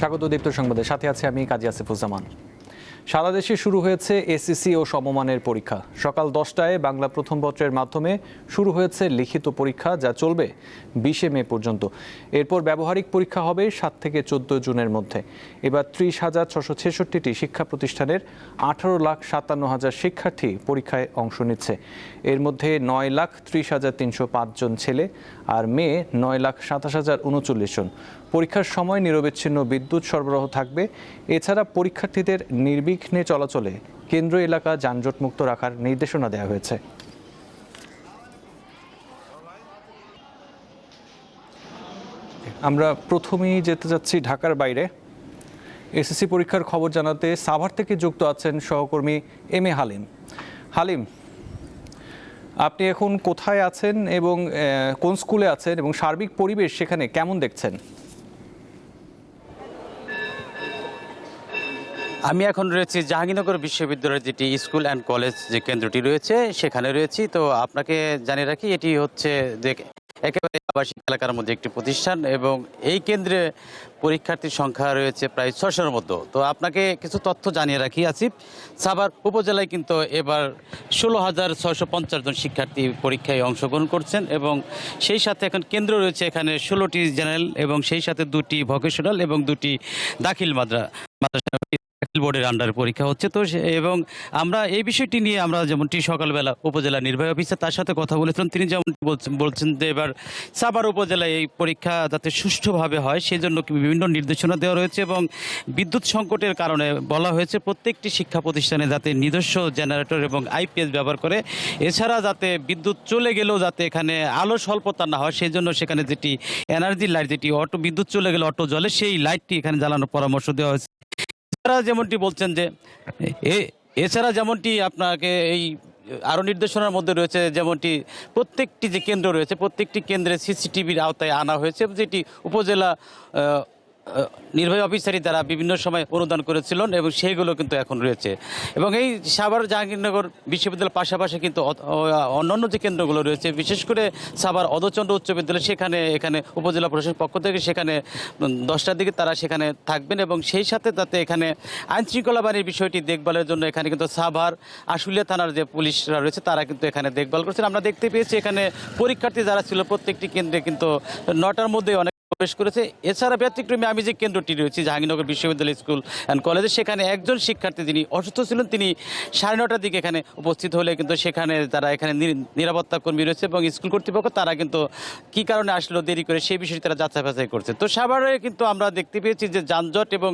স্বাগত দীপ্ত সংবাদে, সাথে আছে আমি কাজী আসিফুজ্জামান। সারা দেশে শুরু হয়েছে এসএসসি ও সমমানের পরীক্ষা। সকাল 10টায় বাংলা প্রথম পত্রের মাধ্যমে শুরু হয়েছে লিখিত পরীক্ষা, যা চলবে 20 মে পর্যন্ত। এরপর ব্যবহারিক পরীক্ষা হবে 7 থেকে 14 জুনের মধ্যে। এবার 30,666টি শিক্ষা প্রতিষ্ঠানের 18,57,000 শিক্ষার্থী পরীক্ষায় অংশ নিচ্ছে। এর মধ্যে 9,30,305 জন ছেলে আর মেয়ে 9,27,039 জন। পরীক্ষার সময় নিরবিচ্ছিন্ন বিদ্যুৎ সরবরাহ থাকবে। এছাড়া পরীক্ষার্থীদের নির্বিঘ্নে চলাচলে কেন্দ্র এলাকা যানজটমুক্ত রাখার নির্দেশনা দেওয়া হয়েছে। আমরা প্রথমেই যেতে যাচ্ছি ঢাকার বাইরে। এসএসসি পরীক্ষার খবর জানাতে সাভার থেকে যুক্ত আছেন সহকর্মী এম এ হালিম। হালিম, আপনি এখন কোথায় আছেন এবং কোন স্কুলে আছেন এবং সার্বিক পরিবেশ সেখানে কেমন দেখছেন? আমি এখন রয়েছি জাহাঙ্গীরনগর বিশ্ববিদ্যালয়ের যেটি স্কুল অ্যান্ড কলেজ যে কেন্দ্রটি রয়েছে সেখানে রয়েছি। তো আপনাকে জানিয়ে রাখি, এটি হচ্ছে যে একেবারে আবাসিক এলাকার মধ্যে একটি প্রতিষ্ঠান এবং এই কেন্দ্রে পরীক্ষার্থীর সংখ্যা রয়েছে প্রায় 600-এর মতো। তো আপনাকে কিছু তথ্য জানিয়ে রাখি আসিফ, সাভার উপজেলায় কিন্তু এবার 16,650 জন শিক্ষার্থী পরীক্ষায় অংশগ্রহণ করছেন এবং সেই সাথে এখন কেন্দ্র রয়েছে এখানে 16টি জেনারেল এবং সেই সাথে 2টি ভোকেশনাল এবং 2টি দাখিল মাদ্রাসা বোর্ডের আন্ডারে পরীক্ষা হচ্ছে। তো এবং আমরা এই বিষয়টি নিয়ে আমরা যেমনটি সকালবেলা উপজেলা নির্বাহী অফিসার তার সাথে কথা বলেছিলাম, তিনি যেমন বলছেন যে এবার সাভার উপজেলায় এই পরীক্ষা যাতে সুষ্ঠুভাবে হয় সেই জন্য বিভিন্ন নির্দেশনা দেওয়া রয়েছে এবং বিদ্যুৎ সংকটের কারণে বলা হয়েছে প্রত্যেকটি শিক্ষা প্রতিষ্ঠানে যাতে নিজস্ব জেনারেটর এবং আইপিএস ব্যবহার করে, এছাড়া যাতে বিদ্যুৎ চলে গেলেও যাতে এখানে আলো স্বল্পতা না হয় সেই জন্য সেখানে যেটি এনার্জি লাইট, যেটি অটো বিদ্যুৎ চলে গেলে অটো জ্বলে, সেই লাইটটি এখানে জ্বালানোর পরামর্শ দেওয়া হয়েছে। যেমনটি বলছেন যে এছাড়া যেমনটি আপনাকে এই আরও নির্দেশনার মধ্যে রয়েছে, যেমনটি প্রত্যেকটি যে কেন্দ্র রয়েছে প্রত্যেকটি কেন্দ্রে সিসিটিভির আওতায় আনা হয়েছে, যেটি উপজেলা নির্বাহী অফিসারই দ্বারা বিভিন্ন সময় অনুদান করেছিলেন এবং সেইগুলো কিন্তু এখন রয়েছে। এবং এই সাভার জাহাঙ্গীরনগর বিশ্ববিদ্যালয়ের পাশাপাশি কিন্তু অন্যান্য যে কেন্দ্রগুলো রয়েছে, বিশেষ করে সাভার অধচন্দ্র উচ্চ বিদ্যালয়, এখানে উপজেলা প্রশাসনের পক্ষ থেকে সেখানে 10টার দিকে তারা সেখানে থাকবেন এবং সেই সাথে তাতে এখানে আইনশৃঙ্খলা বাহিনীর বিষয়টি দেখভালের জন্য এখানে কিন্তু সাভার আশুলিয়া থানার যে পুলিশরা রয়েছে তারা কিন্তু এখানে দেখভাল করছেন। আমরা দেখতে পেয়েছি এখানে পরীক্ষার্থী যারা ছিল প্রত্যেকটি কেন্দ্রে কিন্তু 9টার মধ্যে অনেক প্রবেশ করেছে। এছাড়া ব্যতিক্রমে আমি যে কেন্দ্রটি রয়েছি জাহাঙ্গীরনগর বিশ্ববিদ্যালয় স্কুল অ্যান্ড কলেজে, সেখানে একজন শিক্ষার্থী যিনি অসুস্থ ছিলেন তিনি 9:30টার দিকে এখানে উপস্থিত হলে কিন্তু সেখানে তারা এখানে নিরাপত্তা কর্মী রয়েছে এবং স্কুল কর্তৃপক্ষ তারা কিন্তু কী কারণে আসলো দেরি করে সেই বিষয়ে তারা যাচাই বাছাই করছে। তো সাভারে কিন্তু আমরা দেখতে পেয়েছি যে যানজট এবং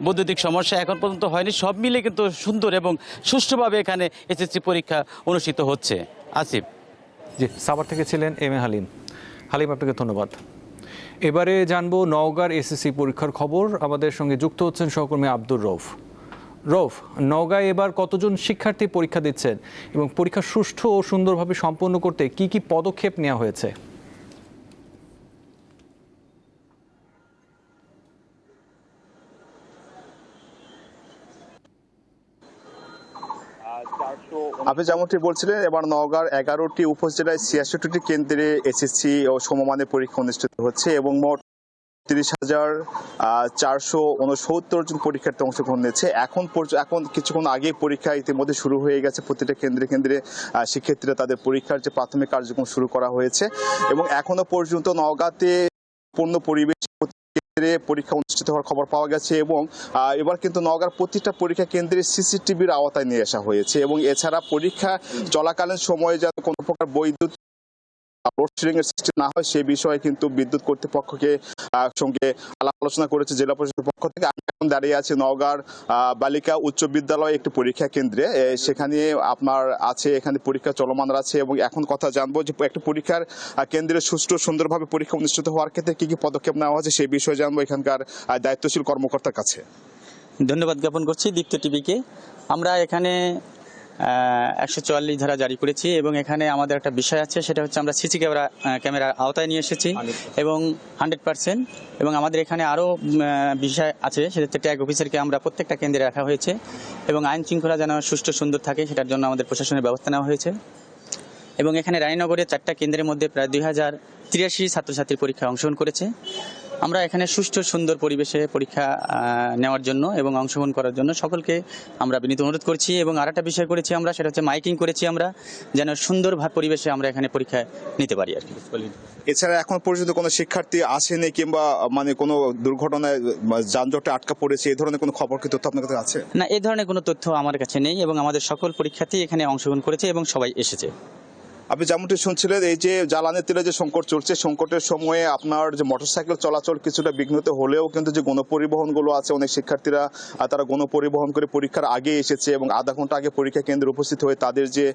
বৈদ্যুতিক সমস্যা এখন পর্যন্ত হয়নি, সব মিলে কিন্তু সুন্দর এবং সুষ্ঠুভাবে এখানে এসএসসি পরীক্ষা অনুষ্ঠিত হচ্ছে। আসিফ। জি, সাভার থেকে ছিলেন এম এ হালিম। হালিম, আপনাকে ধন্যবাদ। এবারে জানবো নওগাঁর এসএসসি পরীক্ষার খবর। আমাদের সঙ্গে যুক্ত হচ্ছেন সহকর্মী আব্দুর রৌফ। নওগাঁয় এবার কতজন শিক্ষার্থী পরীক্ষা দিচ্ছেন এবং পরীক্ষা সুষ্ঠু ও সুন্দরভাবে সম্পন্ন করতে কি কি পদক্ষেপ নেওয়া হয়েছে? আপনি যেমনটি বলছিলেন, এবার নওগাঁর 11টি উপজেলায় 66টি কেন্দ্রে এসএসসি ও সমমানের পরীক্ষা অনুষ্ঠিত হচ্ছে এবং মোট 30,469 জন পরীক্ষার্থী অংশগ্রহণ নিয়েছে। এখন কিছুক্ষণ আগে পরীক্ষা ইতিমধ্যে শুরু হয়ে গেছে। প্রতিটা কেন্দ্রে শিক্ষার্থীরা তাদের পরীক্ষার যে প্রাথমিক কার্যক্রম শুরু করা হয়েছে এবং এখনো পর্যন্ত নওগাঁতে পূর্ণ পরিবেশ পরীক্ষা অনুষ্ঠিত হওয়ার খবর পাওয়া গেছে এবং এবার কিন্তু নওগাঁর প্রতিটা পরীক্ষা কেন্দ্রে সিসিটিভির আওতায় নিয়ে আসা হয়েছে এবং এছাড়া পরীক্ষা চলাকালীন সময়ে যেন কোনো প্রকার বৈদ্যুতিক লোডশেডিং এর সৃষ্টি না হয় সেই বিষয়ে কিন্তু বিদ্যুৎ কর্তৃপক্ষকে সঙ্গে আলাপ আলোচনা করেছে জেলা প্রশাসনের পক্ষ থেকে। আমি এখন দাঁড়িয়ে আছি নওগাঁর বালিকা উচ্চ বিদ্যালয় একটি পরীক্ষা কেন্দ্রে, সেখানে আপনার আছে এখানে পরীক্ষা চলমান আছে এবং এখন কথা জানবো যে একটি পরীক্ষার কেন্দ্রে সুষ্ঠু সুন্দরভাবে পরীক্ষা অনুষ্ঠিত হওয়ার ক্ষেত্রে কি কি পদক্ষেপ নেওয়া হয়েছে সেই বিষয়ে জানবো এখানকার দায়িত্বশীল কর্মকর্তার কাছে। ধন্যবাদ জ্ঞাপন করছি দীপ্ত টিভিকে। আমরা এখানে 144 ধারা জারি করেছি এবং এখানে আমাদের একটা বিষয় আছে, সেটা হচ্ছে আমরা সিসি ক্যামেরার আওতায় নিয়ে এসেছি এবং 100%, এবং আমাদের এখানে আরও বিষয় আছে, সেটা হচ্ছে ট্যাগ অফিসারকে আমরা প্রত্যেকটা কেন্দ্রে রাখা হয়েছে এবং আইন শৃঙ্খলা যেন সুষ্ঠু সুন্দর থাকে সেটার জন্য আমাদের প্রশাসনের ব্যবস্থা নেওয়া হয়েছে। এবং এখানে রানীনগরে 4টা কেন্দ্রের মধ্যে প্রায় 2083 ছাত্রছাত্রীর পরীক্ষায় অংশগ্রহণ করেছে। আমরা এখানে সুষ্ঠু সুন্দর পরিবেশে পরীক্ষা নেওয়ার জন্য এবং অংশগ্রহণ করার জন্য সকলকে আমরা বিনীত অনুরোধ করছি। এবং আরেকটা বিষয় করেছি আমরা, সেটা হচ্ছে মাইকিং করেছি আমরা, যেন সুন্দর পরিবেশে আমরা এখানে পরীক্ষা নিতে পারি আর কি। এছাড়া এখন পর্যন্ত কোনো শিক্ষার্থী আসেনি কিংবা মানে কোনো দুর্ঘটনায় যানজটে আটকা পড়েছে এই ধরনের কোনো খবর কি তথ্য আপনার কাছে আছে? না, এই ধরনের কোনো তথ্য আমার কাছে নেই এবং আমাদের সকল পরীক্ষার্থী এখানে অংশগ্রহণ করেছে এবং সবাই এসেছে। আপনি যেমনটি শুনছিলেন, এই যে জ্বালানি তেলের যে সংকট চলছে, সংকটের সময়ে আপনার যে মোটরসাইকেল চলাচল কিছুটা বিঘ্নিত হলেও কিন্তু যে গণপরিবহনগুলো আছে, অনেক শিক্ষার্থীরা তারা গণপরিবহন করে পরীক্ষার আগে এসেছে এবং আধা ঘন্টা আগে পরীক্ষা কেন্দ্রে উপস্থিত হয়ে তাদের যে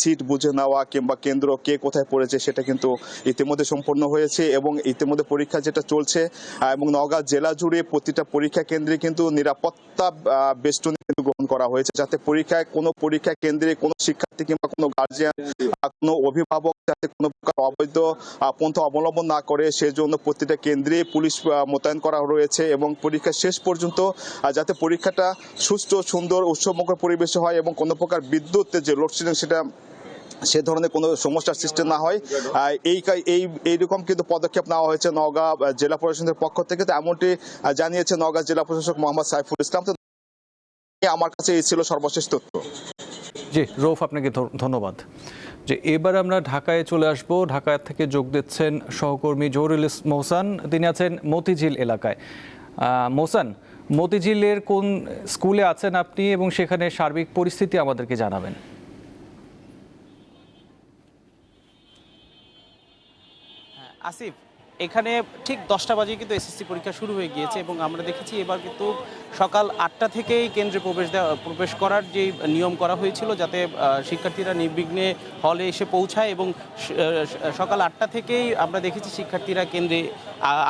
সিট বুঝে নেওয়া কিংবা কেন্দ্র কে কোথায় পড়েছে সেটা কিন্তু ইতিমধ্যে সম্পন্ন হয়েছে। এবং ইতিমধ্যে পরীক্ষা যেটা চলছে এবং নওগাঁ জেলা জুড়ে প্রতিটা পরীক্ষা কেন্দ্রে কিন্তু নিরাপত্তা বেষ্টনী কিন্তু গ্রহণ করা হয়েছে, যাতে কোনো পরীক্ষা কেন্দ্রে কোনো শিক্ষার্থী কিংবা কোনো গার্জিয়ান, কোনো অভিভাবক যাতে কোনো প্রকার অবৈধ পন্থা অবলম্বন না করে সেজন্য প্রতিটা কেন্দ্রে পুলিশ মোতায়েন করা রয়েছে। এবং পরীক্ষা শেষ পর্যন্ত যাতে পরীক্ষাটা সুষ্ঠু সুন্দর উৎসবমুখর পরিবেশে হয় এবং কোনো প্রকার বিদ্যুতের যে লোডশেডিং সেটা সে ধরনের কোনো সমস্যার সৃষ্টি না হয়, এইরকম কিন্তু পদক্ষেপ নেওয়া হয়েছে নওগাঁ জেলা প্রশাসনের পক্ষ থেকে। তো এমনটি জানিয়েছে নওগাঁ জেলা প্রশাসক মোহাম্মদ সাইফুল ইসলাম। তো আমার কাছে এই ছিল সর্বশেষ তথ্য। জি রৌফ, আপনাকে ধন্যবাদ। যে এবার আমরা ঢাকায় চলে আসব। ঢাকা থেকে যোগ দিচ্ছেন সহকর্মী জহুরুল মোহসান, তিনি আছেন মতিঝিল এলাকায়। মোহসান, মতিঝিলের কোন স্কুলে আছেন আপনি এবং সেখানে সার্বিক পরিস্থিতি আমাদেরকে জানাবেন। আসিফ, এখানে ঠিক 10টা বাজে কিন্তু এসএসসি পরীক্ষা শুরু হয়ে গিয়েছে এবং আমরা দেখেছি এবার কিন্তু সকাল 8টা থেকেই কেন্দ্রে প্রবেশ করার যে নিয়ম করা হয়েছিল, যাতে শিক্ষার্থীরা নির্বিঘ্নে হলে এসে পৌঁছায়। এবং সকাল 8টা থেকেই আমরা দেখেছি শিক্ষার্থীরা কেন্দ্রে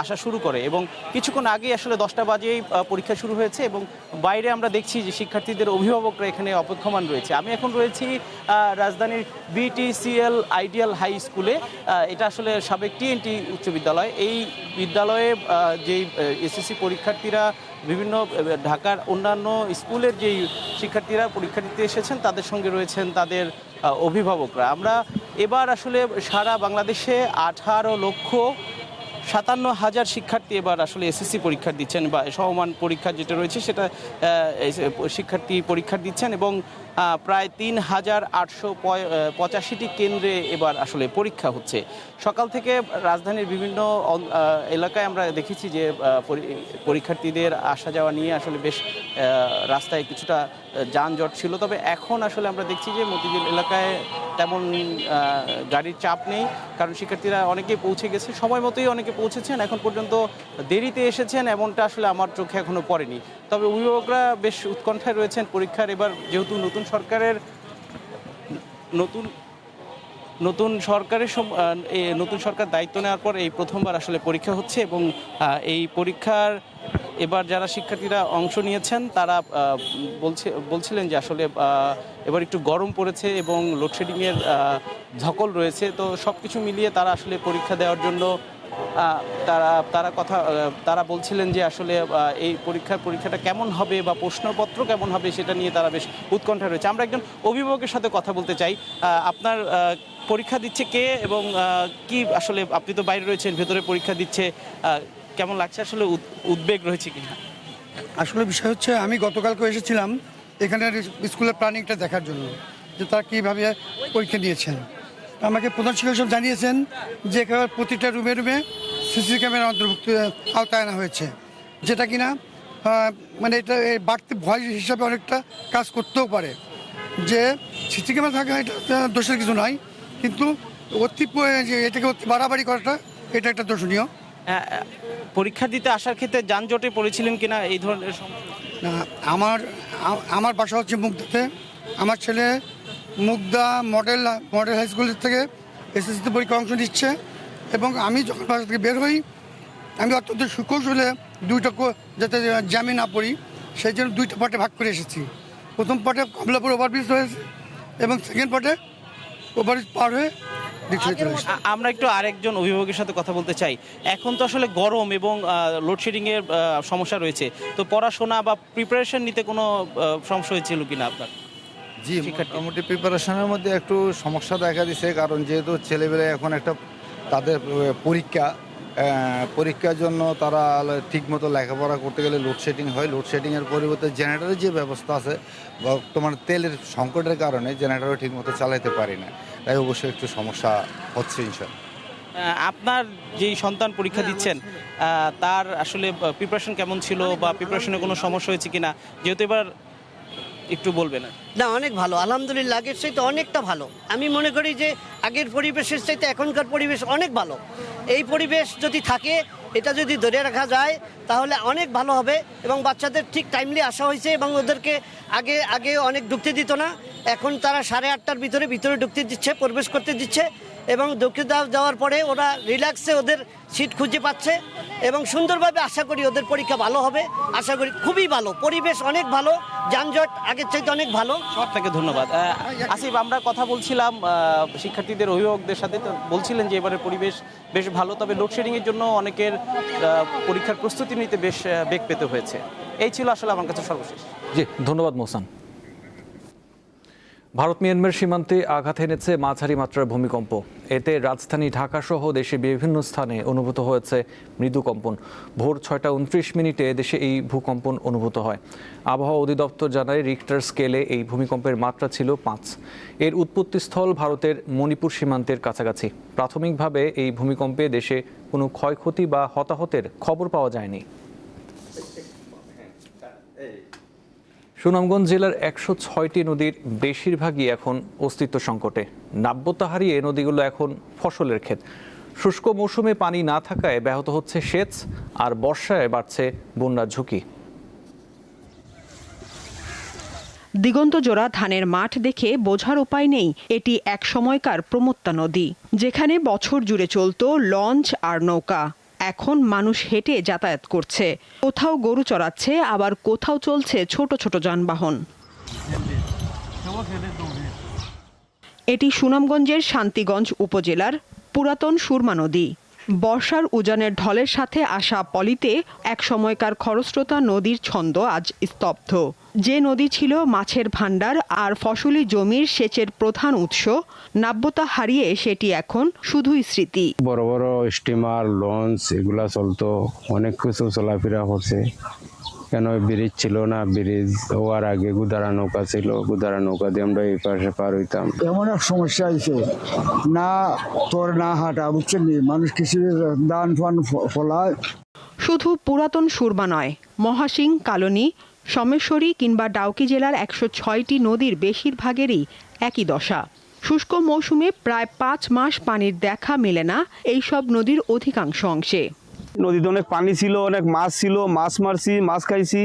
আসা শুরু করে এবং কিছুক্ষণ আগেই আসলে 10টা বাজেই পরীক্ষা শুরু হয়েছে এবং বাইরে আমরা দেখছি যে শিক্ষার্থীদের অভিভাবকরা এখানে অপেক্ষমান রয়েছে। আমি এখন রয়েছি রাজধানীর BTCL আইডিয়াল হাই স্কুলে। এটা আসলে সাবেক TNT উচ্চ বিদ্যালয়। এই বিদ্যালয়ে যেই এসএসসি পরীক্ষার্থীরা বিভিন্ন ঢাকার অন্যান্য স্কুলের যেই শিক্ষার্থীরা পরীক্ষা দিতে এসেছেন তাদের সঙ্গে রয়েছেন তাদের অভিভাবকরা। আমরা এবার আসলে সারা বাংলাদেশে 18,57,000 শিক্ষার্থী এবার আসলে এসএসসি পরীক্ষা দিচ্ছেন বা সমমান পরীক্ষা যেটা রয়েছে সেটা শিক্ষার্থী পরীক্ষা দিচ্ছেন এবং প্রায় 3,885টি কেন্দ্রে এবার আসলে পরীক্ষা হচ্ছে। সকাল থেকে রাজধানীর বিভিন্ন এলাকায় আমরা দেখেছি যে পরীক্ষার্থীদের আসা যাওয়া নিয়ে আসলে বেশ রাস্তায় কিছুটা যানজট ছিল। তবে এখন আসলে আমরা দেখছি যে মতিঝিল এলাকায় তেমন গাড়ির চাপ নেই, কারণ শিক্ষার্থীরা অনেকেই পৌঁছে গেছে, সময় মতোই অনেকে পৌঁছেছেন। এখন পর্যন্ত দেরিতে এসেছেন এমনটা আসলে আমার চোখে এখনো পড়েনি। তবে অভিভাবকরা বেশ উৎকণ্ঠায় রয়েছেন পরীক্ষার। এবার যেহেতু নতুন সরকার দায়িত্ব নেওয়ার পর এই প্রথমবার আসলে পরীক্ষা হচ্ছে এবং এই পরীক্ষার এবার যারা শিক্ষার্থীরা অংশ নিয়েছেন তারা বলছিলেন যে আসলে এবার একটু গরম পড়েছে এবং লোডশেডিংয়ের ধকল রয়েছে। তো সব কিছু মিলিয়ে তারা আসলে পরীক্ষা দেওয়ার জন্য তারা বলছিলেন যে আসলে এই পরীক্ষাটা কেমন হবে বা প্রশ্নপত্র কেমন হবে সেটা নিয়ে তারা বেশ উৎকণ্ঠা রয়েছে। আমরা একজন অভিভাবকের সাথে কথা বলতে চাই। আপনার পরীক্ষা দিচ্ছে কে এবং কি আসলে আপনি তো বাইরে রয়েছেন, ভেতরে পরীক্ষা দিচ্ছে, কেমন লাগছে? আসলে উদ্বেগ রয়েছে কিনা? আসলে বিষয় হচ্ছে, আমি গতকালকে এসেছিলাম এখানের স্কুলের প্ল্যানিংটা দেখার জন্য যে তারা কীভাবে পরীক্ষা দিয়েছেন। আমাকে প্রধান শিক্ষক সব জানিয়েছেন যে এখানে প্রতিটা রুমে রুমে সিসি ক্যামেরা অন্তর্ভুক্ত আওতায় আনা হয়েছে, যেটা কিনা মানে এটা বাড়তি ভয় হিসাবে অনেকটা কাজ করতেও পারে। যে সিসি ক্যামেরা থাকা এটা দোষের কিছু নয়, কিন্তু এটাকে বাড়াবাড়ি করাটা এটা একটা দোষণীয়। পরীক্ষা দিতে আসার ক্ষেত্রে যানজটে পড়েছিলেন কিনা এই ধরনের সমস্যা? না, আমার বাসা হচ্ছে মুগদাতে। আমার ছেলে মুগদা মডেল হাই স্কুল থেকে এসএসসিতে পরীক্ষা অংশ নিচ্ছে এবং আমি যখন বাসা থেকে বের হই আমি অত্যন্ত সুকৌশলে যাতে জ্যামে না পড়ি সেই জন্য 2টা পার্টে ভাগ করে এসেছি। প্রথম পার্টে কমলাপুর ওভারব্রিজ হয়েছে এবং সেকেন্ড পার্টে ওভারব্রিজ পার হয়ে আমরা একটু আরেকজন অভিভাবকের সাথে কথা বলতে চাই। এখন তো আসলে গরম এবং লোডশেডিংয়ের সমস্যা রয়েছে, তো পড়াশোনা বা প্রিপারেশন নিতে কোনো সমস্যা হয়েছিল কিনা আপনার? জি, মোটামুটি প্রিপারেশনের মধ্যে একটু সমস্যা দেখা দিছে, কারণ যেহেতু ছেলেমেয়েরা এখন একটা তাদের পরীক্ষা পরীক্ষার জন্য তারা ঠিকমতো লেখাপড়া করতে গেলে লোডশেডিং হয়। লোডশেডিংয়ের পরিবর্তে জেনারেটরের যে ব্যবস্থা আছে, বর্তমানে তেলের সংকটের কারণে জেনারেটর ঠিকমতো চালাতে পারি না, তাই অবশ্যই একটু সমস্যা হচ্ছে ইনশাল্লাহ। আপনার যেই সন্তান পরীক্ষা দিচ্ছেন তার আসলে প্রিপারেশন কেমন ছিল বা প্রিপারেশনে কোনো সমস্যা হয়েছে কিনা, যেহেতু এবার একটু বলবেন। না, অনেক ভালো, আলহামদুলিল্লাহ। আগের চাইতে অনেকটা ভালো। আমি মনে করি যে আগের পরিবেশের চাইতে এখনকার পরিবেশ অনেক ভালো। এই পরিবেশ যদি থাকে, এটা যদি ধরে রাখা যায় তাহলে অনেক ভালো হবে। এবং বাচ্চাদের ঠিক টাইমলি আসা হয়েছে এবং ওদেরকে আগে অনেক ঢুকতে দিত না, এখন তারা 8:30টার ভিতরে ঢুকতে দিচ্ছে, প্রবেশ করতে দিচ্ছে। এবং ঢুকে যাওয়ার পরে ওরা রিল্যাক্সে ওদের সিট খুঁজে পাচ্ছে এবং সুন্দরভাবে আশা করি ওদের পরীক্ষা ভালো হবে। আশা করি খুবই ভালো, পরিবেশ অনেক ভালো, যানজট আগের চাইতে অনেক ভালো। আপনাকে ধন্যবাদ। আসিফ, আমরা কথা বলছিলাম শিক্ষার্থীদের অভিভাবকদের সাথে, তো বলছিলেন যে এবারের পরিবেশ বেশ ভালো, তবে লোডশেডিংয়ের জন্য অনেকের পরীক্ষার প্রস্তুতি নিতে বেশ বেগ পেতে হয়েছে। এই ছিল আসলে আমার কাছে সর্বশেষ। জি, ধন্যবাদ মোহসান। ভারত মিয়ানমার সীমান্তে আঘাত এনেছে মাঝারি মাত্রার ভূমিকম্প। এতে রাজধানী ঢাকাসহ দেশে বিভিন্ন স্থানে অনুভূত হয়েছে মৃদু কম্পন। ভোর 6:29 দেশে এই ভূকম্পন অনুভূত হয়। আবহাওয়া অধিদপ্তর জানায় রিক্টার স্কেলে এই ভূমিকম্পের মাত্রা ছিল 5। এর উৎপত্তিস্থল ভারতের মণিপুর সীমান্তের কাছাকাছি। প্রাথমিকভাবে এই ভূমিকম্পে দেশে কোনো ক্ষয়ক্ষতি বা হতাহতের খবর পাওয়া যায়নি। সুনামগঞ্জ জেলার 106টি নদীর বেশিরভাগই এখন অস্তিত্ব সংকটে। নাব্যতা হারিয়ে নদীগুলো এখন ফসলের ক্ষেত। শুষ্ক মৌসুমে পানি না থাকায় ব্যাহত হচ্ছে সেচ, আর বর্ষায় বাড়ছে বন্যার ঝুঁকি। দিগন্তজোড়া ধানের মাঠ দেখে বোঝার উপায় নেই এটি এক সময়কার প্রমত্তা নদী, যেখানে বছর জুড়ে চলত লঞ্চ আর নৌকা। এখন মানুষ হেঁটে যাতায়াত করছে, কোথাও গরু চড়াচ্ছে, আবার কোথাও চলছে ছোট ছোট যানবাহন। এটি সুনামগঞ্জের শান্তিগঞ্জ উপজেলার পুরাতন সুরমা নদী। বর্ষার উজানের ঢলের সাথে আসা পলিতে এক সময়কার খরস্রোতা নদীর ছন্দ আজ স্তব্ধ। যে নদী ছিল মাছের ভাণ্ডার আর ফসলি জমির সেচের প্রধান উৎস, নাব্যতা হারিয়ে সেটি এখন শুধুই স্মৃতি। বড় বড় স্টিমার, লঞ্চ এগুলা চলতো, অনেক কিছু চলাফেরা করছে। কেন ব্রিজ ছিল না, ব্রিজ হওয়ার আগে গুদারা নৌকা ছিল, গুদারা নৌকা দিয়ে আমরা এই পাশে পার হইতাম। এমন এক সমস্যা হয়েছে, না তোর না হাঁটা, বুঝছেন, মানুষ কিছু দান ফান ফলায়। শুধু পুরাতন সুরমা নয়, মহাসিং, কালনী, সোমেশ্বরী কিংবা ডাউকি জেলার 106টি নদীর বেশিরভাগেরই একই দশা। শুষ্ক মৌসুমে প্রায় 5 মাস পানির দেখা মেলে না এইসব নদীর অধিকাংশ অংশে। নদীতে অনেক পানি ছিল, অনেক মাছ ছিল, মাছ মারছি, মাছ খাইছি।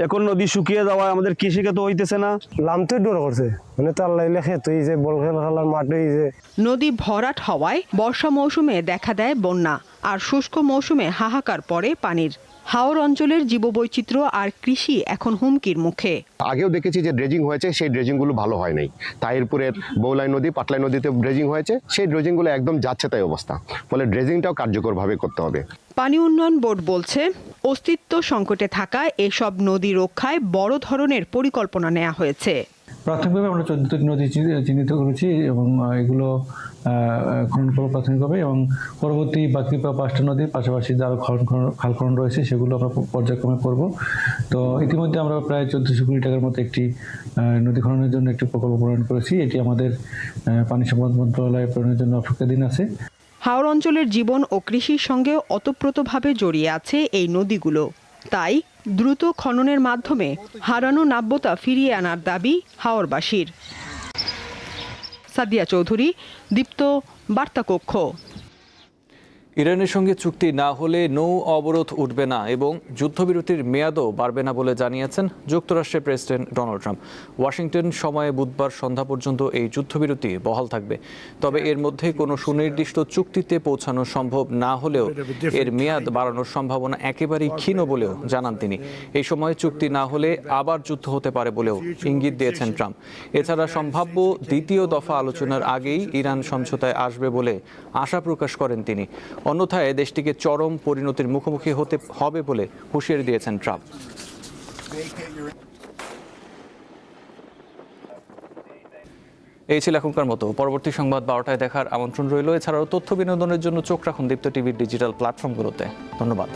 এখন নদী শুকিয়ে যাওয়ায় আমাদের কৃষিকে তো হইতেছে না, লামতে ডর করছে, মানে তার লাইলে খেত হয়েছে, বল খেলার মাঠ হয়েছে। নদী ভরাট হওয়ায় বর্ষা মৌসুমে দেখা দেয় বন্যা, আর শুষ্ক মৌসুমে হাহাকার পড়ে পানির। হাওর অঞ্চলের জীববৈচিত্র্য আর কৃষি এখন হুমকির মুখে। আগেও দেখেছি যে ড্রেজিং হয়েছে, সেই ড্রেজিংগুলো ভালো হয় নাই। তাহিরপুরের বৌলাই নদী, পাটলাই নদীতে ড্রেজিং হয়েছে, সেই ড্রেজিংগুলো একদম যাচ্ছে তাই অবস্থা। ফলে ড্রেজিংটাও কার্যকরভাবে করতে হবে। পানি উন্নয়ন বোর্ড বলছে, অস্তিত্ব সংকটে থাকা এসব নদী রক্ষায় বড় ধরনের পরিকল্পনা নেওয়া হয়েছে। প্রাথমিকভাবে আমরা 14টি নদী চিহ্নিত করেছি এবং এগুলো খনন করবো প্রাথমিকভাবে, এবং পরবর্তী বাকি 5টা নদীর পাশাপাশি যারা খাল খনন রয়েছে সেগুলো আমরা পর্যায়ক্রমে করব। তো ইতিমধ্যে আমরা প্রায় 1400 কোটি টাকার মতো একটি নদী খননের জন্য একটি প্রকল্প প্রণয়ন করেছি। এটি আমাদের পানি সম্পদ মন্ত্রণালয়ে প্রণয়নের জন্য অপেক্ষাধীন আছে। হাওর অঞ্চলের জীবন ও কৃষির সঙ্গে ওতপ্রোতভাবে জড়িয়ে আছে এই নদীগুলো। তাই দ্রুত খননের মাধ্যমে হারানো নাব্যতা ফিরিয়ে আনার দাবি হাওরবাসীর। সাদিয়া চৌধুরী, দীপ্ত, বার্তা কক্ষ। ইরানের সঙ্গে চুক্তি না হলে নৌ অবরোধ উঠবে না এবং যুদ্ধবিরতির মেয়াদও বাড়বে না বলে জানিয়েছেন যুক্তরাষ্ট্রের প্রেসিডেন্ট ডোনাল্ড ট্রাম্প। ওয়াশিংটন সময়ে বুধবার সন্ধ্যা পর্যন্ত এই যুদ্ধবিরতি বহাল থাকবে। তবে এর মধ্যে কোনো সুনির্দিষ্ট চুক্তিতে পৌঁছানো সম্ভব না হলেও এর মেয়াদ বাড়ানোর সম্ভাবনা একেবারেই ক্ষীণ বলেও জানান তিনি। এই সময় চুক্তি না হলে আবার যুদ্ধ হতে পারে বলেও ইঙ্গিত দিয়েছেন ট্রাম্প। এছাড়া সম্ভাব্য দ্বিতীয় দফা আলোচনার আগেই ইরান সমঝোতায় আসবে বলে আশা প্রকাশ করেন তিনি। অন্যথায় দেশটিকে চরম পরিণতির মুখোমুখি হতে হবে বলে হুঁশিয়ারি দিয়েছেন ট্রাম্প। এই ছিল এখনকার মতো। পরবর্তী সংবাদ 12টায় দেখার আমন্ত্রণ রইল। এছাড়াও তথ্য বিনোদনের জন্য চোখ রাখুন দীপ্ত টিভির ডিজিটাল প্ল্যাটফর্মগুলোতে। ধন্যবাদ।